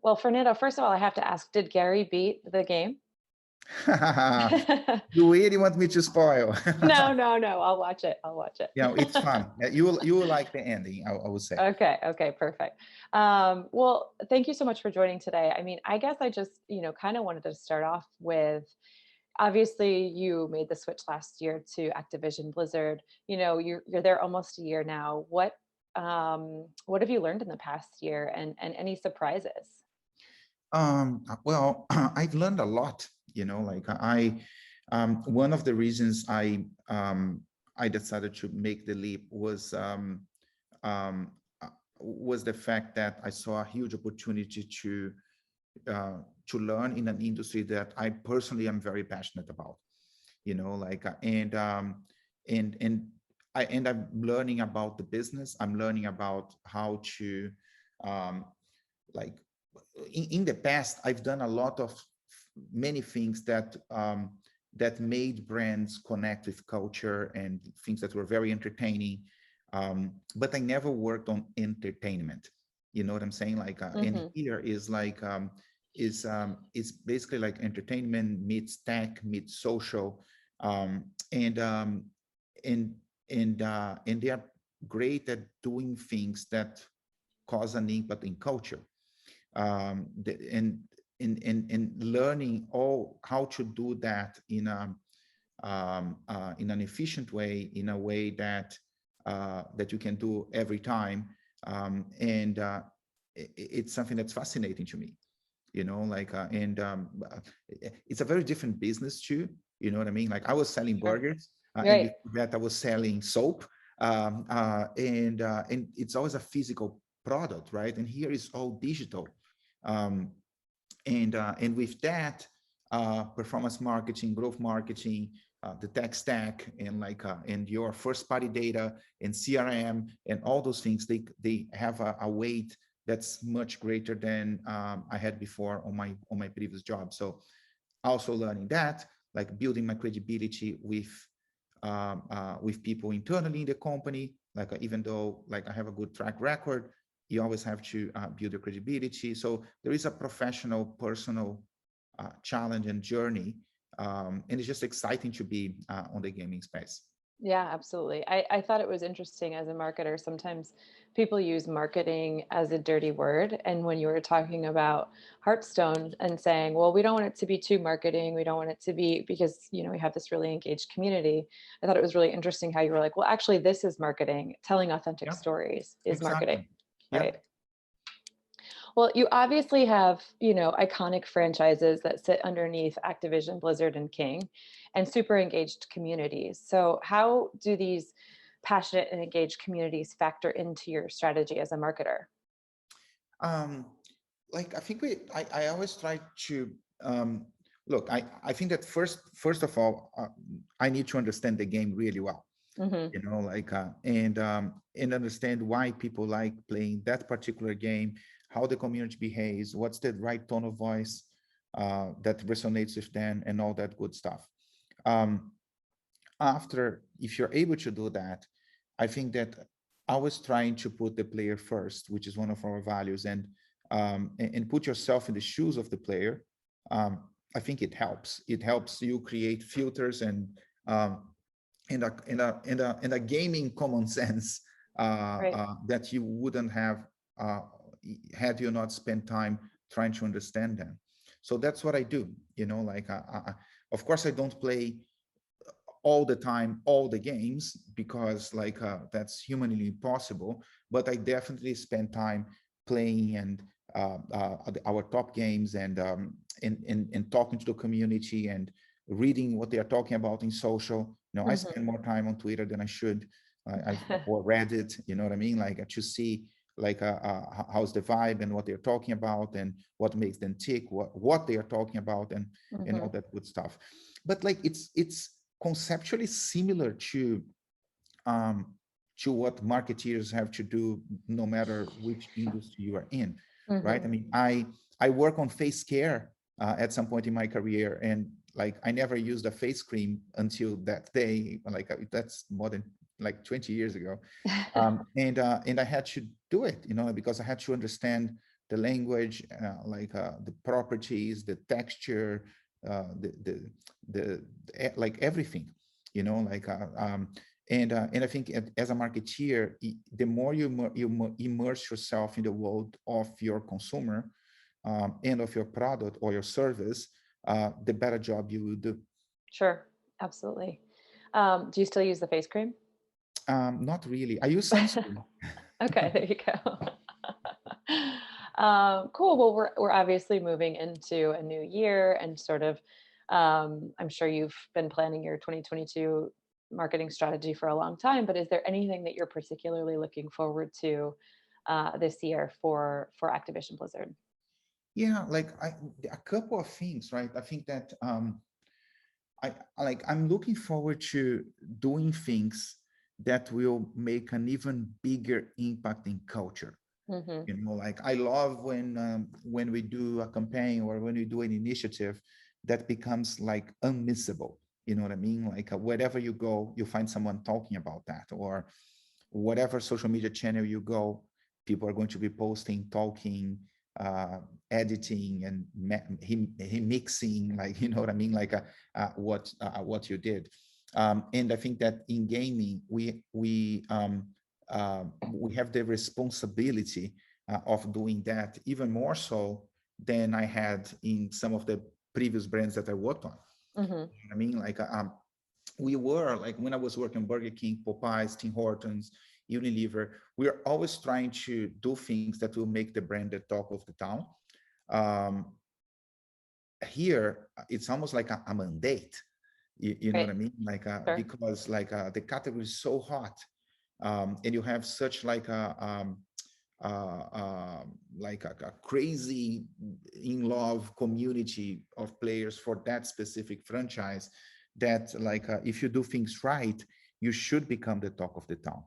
Well, Fernando, first of all, I have to ask, did Gary beat the game? You really want me to spoil? No, no, no. I'll watch it. I'll watch it. Yeah, it's fun. You will like the ending, I would say. Okay. Okay. Perfect. Well, thank you so much for joining today. I mean, I guess I just, kind of wanted to start off with, obviously you made the switch last year to Activision Blizzard. You're there almost a year now. What have you learned in the past year, and any surprises? Well, I've learned a lot, one of the reasons I decided to make the leap um, was the fact that I saw a huge opportunity to learn in an industry that I personally am very passionate about, and I'm learning about the business. I'm learning about how to, um, like, in the past, I've done a lot of many things that made brands connect with culture and things that were very entertaining. But I never worked on entertainment. You know what I'm saying? And Hmm. here is basically like entertainment meets tech meets social, and and and they are great at doing things that cause an impact in culture, and learning all how to do that in an efficient way, in a way that you can do every time, and it's something that's fascinating to me, and it's a very different business too. You know what I mean? Like, I was selling Sure. burgers, and Right. before that I was selling soap, and it's always a physical product, right? And here is all digital, um, and with that, performance marketing, growth marketing, the tech stack, and your first party data and CRM and all those things, they have a weight that's much greater than I had before on my previous job. So also learning that, like building my credibility with people internally in the company, even though like I have a good track record, you always have to build your credibility. So there is a professional, personal challenge and journey, and it's just exciting to be on the gaming space. Yeah, absolutely. I thought it was interesting as a marketer. Sometimes people use marketing as a dirty word. And when you were talking about Hearthstone and saying, well, we don't want it to be too marketing. We don't want it to be because, we have this really engaged community. I thought it was really interesting how you were like, well, actually, this is marketing. Telling authentic Yeah, stories is marketing. exactly. Yeah. Right. Well, you obviously have, iconic franchises that sit underneath Activision, Blizzard, and King, and super engaged communities. So, how do these passionate and engaged communities factor into your strategy as a marketer? Um, I think I always try to look. I think that first of all, I need to understand the game really well. Hmm. And understand why people like playing that particular game, how the community behaves, what's the right tone of voice that resonates with them, and all that good stuff. um, After, if you're able to do that, I think that I was trying to put the player first, which is one of our values, and put yourself in the shoes of the player. um, I think it helps you create filters um, and a gaming common sense Right. that you wouldn't have uh, had you not spent time trying to understand them. So that's what I do. Of course, I don't play all the time all the games, because that's humanly impossible. But I definitely spend time playing and our top games, and talking to the community and reading what they are talking about in social. I Hmm. spend more time on Twitter than I should, or Reddit. You know what I mean? To see how's the vibe and what they're talking about and what makes them tick, what they are talking about, and all Hmm. that good stuff. But it's conceptually similar um, to what marketeers have to do, no matter which industry you are in, right? I Hmm. mean, I work on face care at some point in my career, and I never used a face cream until that day. That's more than 20 years ago, and I had to do it, because I had to understand the language, the properties, the texture, like everything, and I think as a marketeer, the more you immerse yourself in the world of your consumer and of your product or your service, the better job you will do. Sure, absolutely. Do you still use the face cream? Not really. I use sunscreen. Okay, there you go. Cool. Well, we're obviously moving into a new year, and sort of, I'm sure you've been planning your 2022 marketing strategy for a long time. But is there anything that you're particularly looking forward to this year for Activision Blizzard? Yeah, a couple of things, right? I think that I'm looking forward to doing things that will make an even bigger impact in culture. Mm-hmm. I love when we do a campaign or when we do an initiative that becomes like unmissable. You know what I mean? Wherever you go, you find someone talking about that, or whatever social media channel you go, people are going to be posting, talking, uh, editing, and him mixing, you know what I mean, what you did. And I think that in gaming, we have the responsibility of doing that even more so than I had in some of the previous brands that I worked on. Mm-hmm. You know what I mean, we were when I was working Burger King, Popeyes, Tim Hortons, Unilever, we are always trying to do things that will make the brand the talk of the town. Um, Here, it's almost like a mandate. You know what I Right. mean? Sure. Because the category is so hot, and you have such a crazy in love community of players for that specific franchise, that if you do things right, you should become the talk of the town.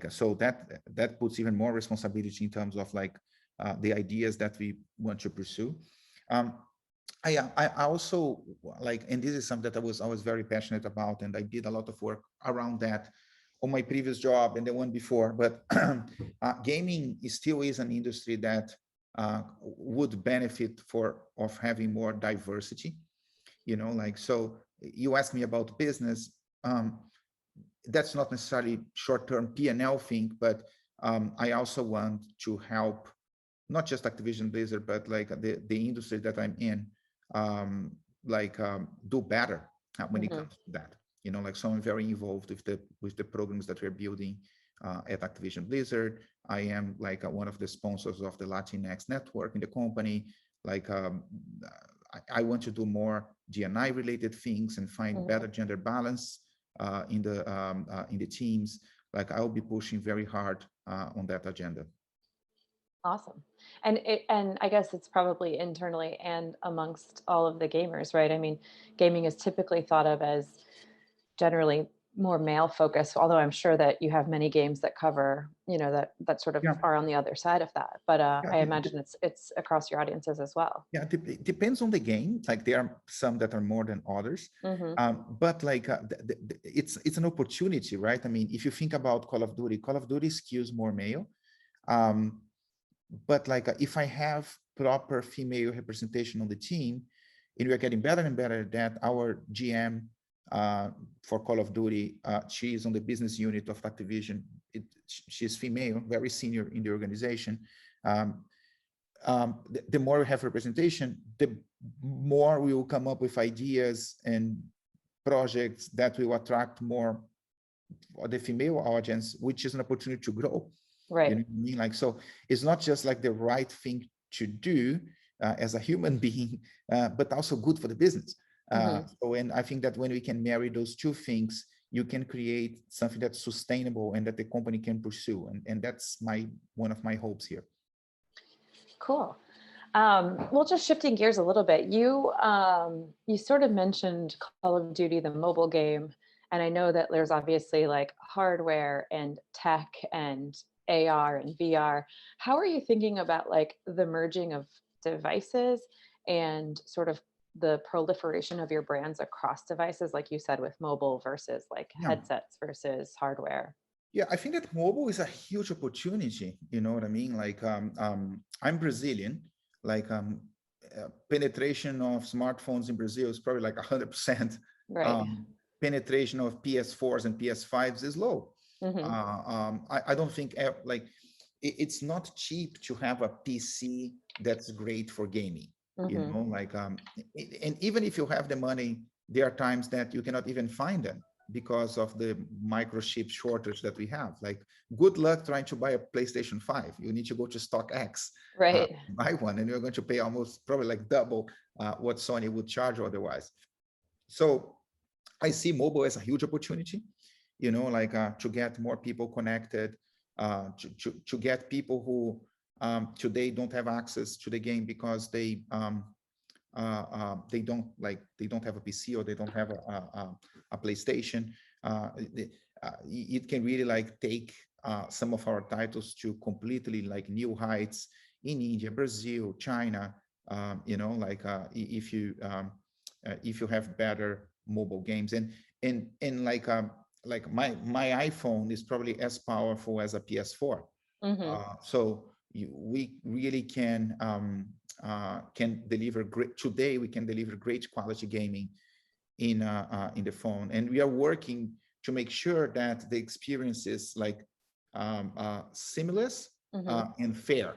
So that puts even more responsibility in terms of the ideas that we want to pursue. um, I also and this is something that I was very passionate about, and I did a lot of work around that on my previous job and the one before. But gaming still is an industry that would benefit of having more diversity. So you asked me about business. That's not necessarily short-term P&L thing, but I also want to help not just Activision Blizzard, but the industry that I'm in, do better when it Mm-hmm. comes to that. So I'm very involved with the programs that we're building at Activision Blizzard. I am one of the sponsors of the Latinx network in the company. I want to do more D&I related things and find Mm-hmm. better gender balance in the teams. I'll be pushing very hard on that agenda. Awesome. And I guess it's probably internally and amongst all of the gamers, right? I mean, gaming is typically thought of as generally more male focused, although I'm sure that you have many games that cover, that sort of Yeah, are on the other side of that. But yeah. I imagine it's across your audiences as well. Yeah, it depends on the game. There are some that are more than others, Mm-hmm. but it's an opportunity, right? I mean, if you think about Call of Duty skews more male, but if I have proper female representation on the team, and we're getting better and better at that. Our GM for Call of Duty, she is on the business unit of Activision. She's female, very senior in the organization. The more we have representation, the more we will come up with ideas and projects that will attract more the female audience, which is an opportunity to grow. Right. You know what I mean? So it's not just the right thing to do as a human being, but also good for the business. And I think that when we can marry those two things, you can create something that's sustainable and that the company can pursue. And that's one of my hopes here. Cool. Well, just shifting gears a little bit, you sort of mentioned Call of Duty, the mobile game, and I know that there's obviously hardware and tech and AR and VR. How are you thinking about the merging of devices and sort of the proliferation of your brands across devices, like you said, with mobile versus Yeah. headsets versus hardware? Yeah, I think that mobile is a huge opportunity. You know what I mean? Like, I'm Brazilian. Like, penetration of smartphones in Brazil is probably like 100%. Right. Um, Penetration of PS4s and PS5s is low. Hmm. I don't think like it's not cheap to have a PC that's great for gaming. You Hmm. know, like, and even if you have the money, there are times that you cannot even find them because of the microchip shortage that we have. Like, good luck trying to buy a PlayStation 5. You need to go to StockX, Right. buy one, and you're going to pay almost probably like double what Sony would charge otherwise. So I see mobile as a huge opportunity, you know, like, to get more people connected, to get people who today don't have access to the game because they don't have a PC or they don't have a PlayStation. It can really like take some of our titles to completely like new heights in India, Brazil, China. You know, like, if you have better mobile games, and like my iPhone is probably as powerful as a PS4. Hmm. We really can deliver great. Today we can deliver great quality gaming in the phone, and we are working to make sure that the experience is like seamless Hmm. and fair.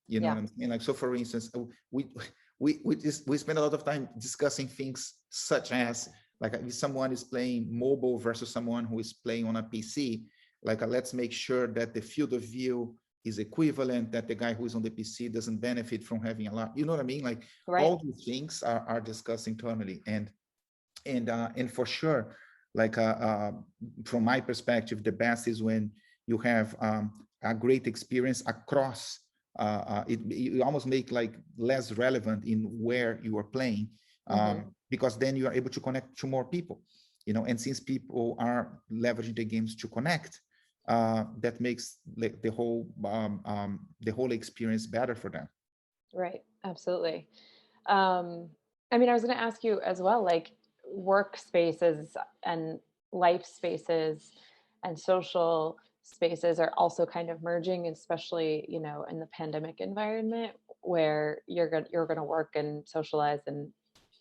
You know Yeah. what I'm saying? Like, so for instance, we spend a lot of time discussing things such as, like, if someone is playing mobile versus someone who is playing on a PC, like, let's make sure that the field of view is equivalent, that the guy who is on the PC doesn't benefit from having a lot, you know what I mean? Like, Right. all these things are discussed internally. And for sure, like, from my perspective, the best is when you have a great experience across. You almost make like less relevant in where you are playing, Hmm. because then you are able to connect to more people, you know. And since people are leveraging the games to connect, that makes like the whole experience better for them. Right. Absolutely. Um, I mean, I was going to ask you as well, like workspaces and life spaces and social spaces are also kind of merging, especially, you know, in the pandemic environment where you're going to work and socialize and,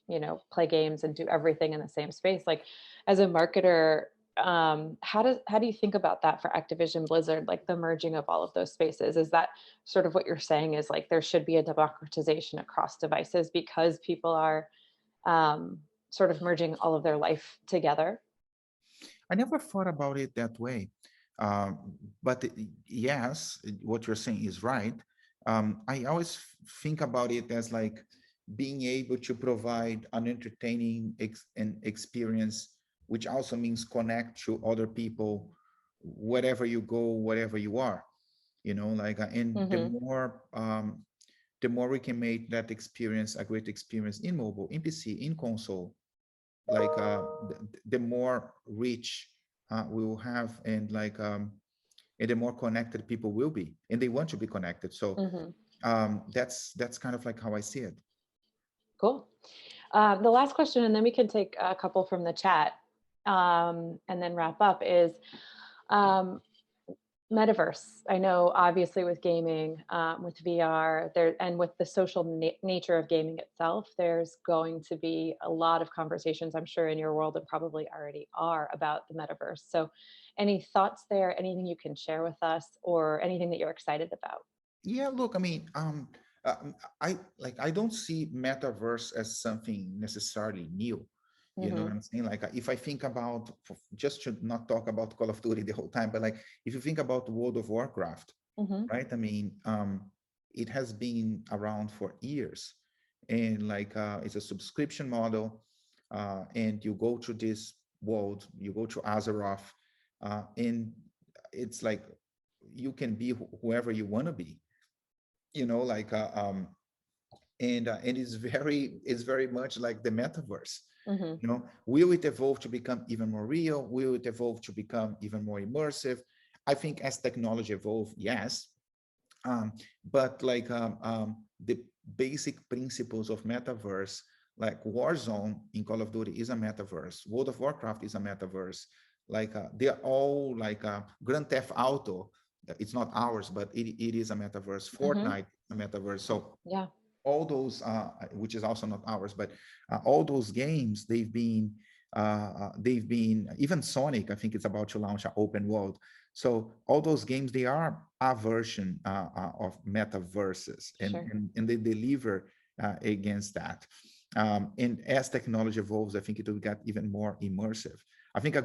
you know, play games and do everything in the same space. Like, as a marketer, how do you think about that for Activision Blizzard, like the merging of all of those spaces? Is that sort of what you're saying, is like there should be a democratization across devices because people are sort of merging all of their life together? I never thought about it that way. But yes, what you're saying is right. I always think about it as like being able to provide an entertaining an experience, which also means connect to other people, wherever you go, wherever you are. You know, like, and Hmm. the more we can make that experience a great experience in mobile, in PC, in console, like, the more reach we will have, and the more connected people will be, and they want to be connected. So Hmm. that's kind of like how I see it. Cool. The last question, and then we can take a couple from the chat, and then wrap up, is um, Metaverse. I know, obviously, with gaming, with VR, there, and with the social nature of gaming itself, there's going to be a lot of conversations, I'm sure, in your world, and probably already are, about the Metaverse. So, any thoughts there? Anything you can share with us, or anything that you're excited about? Yeah, look, I mean, I don't see metaverse as something necessarily new. You know what Hmm. I'm saying? Like, if I think about, just to not talk about Call of Duty the whole time, but like, if you think about World of Warcraft, Hmm. right? I mean, it has been around for years, and like, it's a subscription model, and you go to this world, you go to Azeroth, and it's like you can be whoever you want to be, you know, like, and it's very much like the metaverse. Hmm. You know, will it evolve to become even more real? Will it evolve to become even more immersive? I think as technology evolve, yes. um, but like, the basic principles of metaverse, like Warzone in Call of Duty is a metaverse, World of Warcraft is a metaverse, like they are all like Grand Theft Auto. It's not ours, but it is a metaverse. Fortnite, a metaverse. So Yeah. all those, which is also not ours, but all those games, they've been, even Sonic, I think it's about to launch an open world. So all those games, they are a version of metaverses, Sure. and they deliver against that. And as technology evolves, I think it will get even more immersive. I think a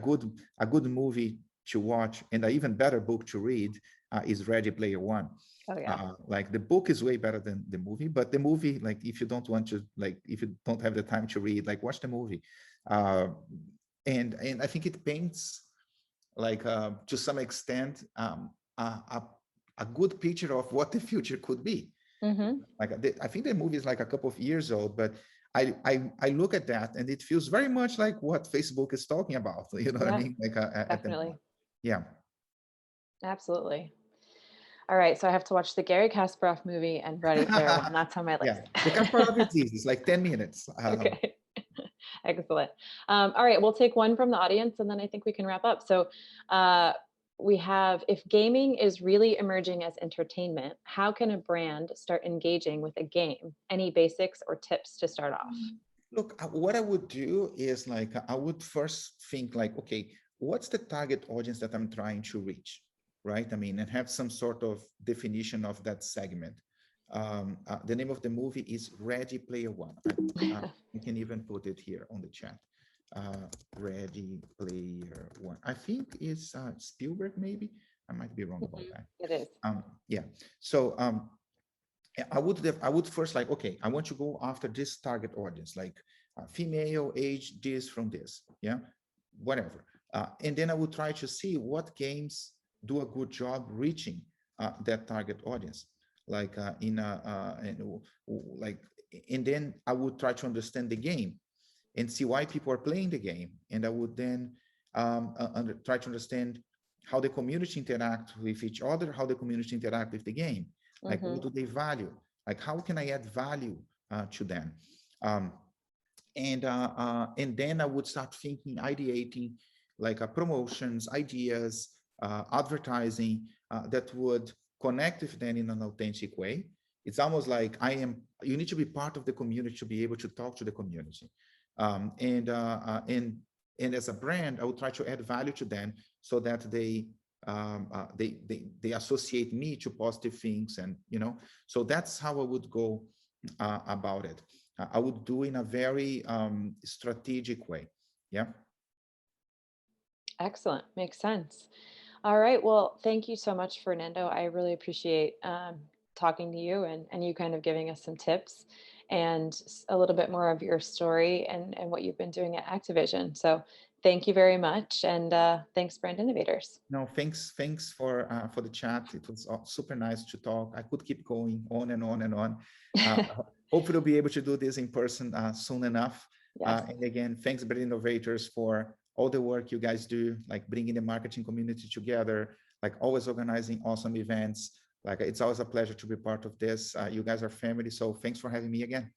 good movie to watch and an even better book to read is Ready Player One. Oh yeah. Like the book is way better than the movie, but the movie, like if you don't want to, like if you don't have the time to read, like watch the movie. Uh, and I think it paints like to some extent a good picture of what the future could be. Like I think the movie is like a couple of years old, but I look at that and it feels very much like what Facebook is talking about. You know what I Yeah, mean? Like at the definitely. moment. Yeah. Absolutely. All right, so I have to watch the Gary Kasparov movie and Ready Player One. That's on my Yeah. list. The Kasparov is easy. It's like 10 minutes. Okay. Excellent. All right, we'll take one from the audience and then I think we can wrap up. So we have, if gaming is really emerging as entertainment, how can a brand start engaging with a game? Any basics or tips to start off? Look, what I would do is like, I would first think like, okay, what's the target audience that I'm trying to reach, right? I mean, and have some sort of definition of that segment. The name of the movie is Ready Player One. I can even put it here on the chat. Ready Player One. I think it's Spielberg, maybe. I might be wrong about that. It is. Yeah. So I would first like, okay, I want to go after this target audience, like female, age, this from this, yeah, whatever. And then I would try to see what games do a good job reaching that target audience, like like, and then I would try to understand the game and see why people are playing the game, and I would then try to understand how the community interact with each other, how the community interact with the game, like what do they value, like how can I add value to them, um, and then I would start thinking, ideating, like promotions, ideas, advertising that would connect with them in an authentic way. It's almost like you need to be part of the community to be able to talk to the community. And as a brand, I would try to add value to them so that they associate me to positive things, and so that's how I would go about it. I would do in a very strategic way. Yeah. Excellent. Makes sense. All right. Well, thank you so much, Fernando. I really appreciate talking to you and you kind of giving us some tips and a little bit more of your story and what you've been doing at Activision. So thank you very much. And thanks, Brand Innovators. No, thanks for the chat. It was super nice to talk. I could keep going on and on and on. Hopefully, we'll be able to do this in person soon enough. Yes. And again, thanks, Brand Innovators, for all the work you guys do, like bringing the marketing community together, like always organizing awesome events. Like it's always a pleasure to be part of this. You guys are family, so thanks for having me again.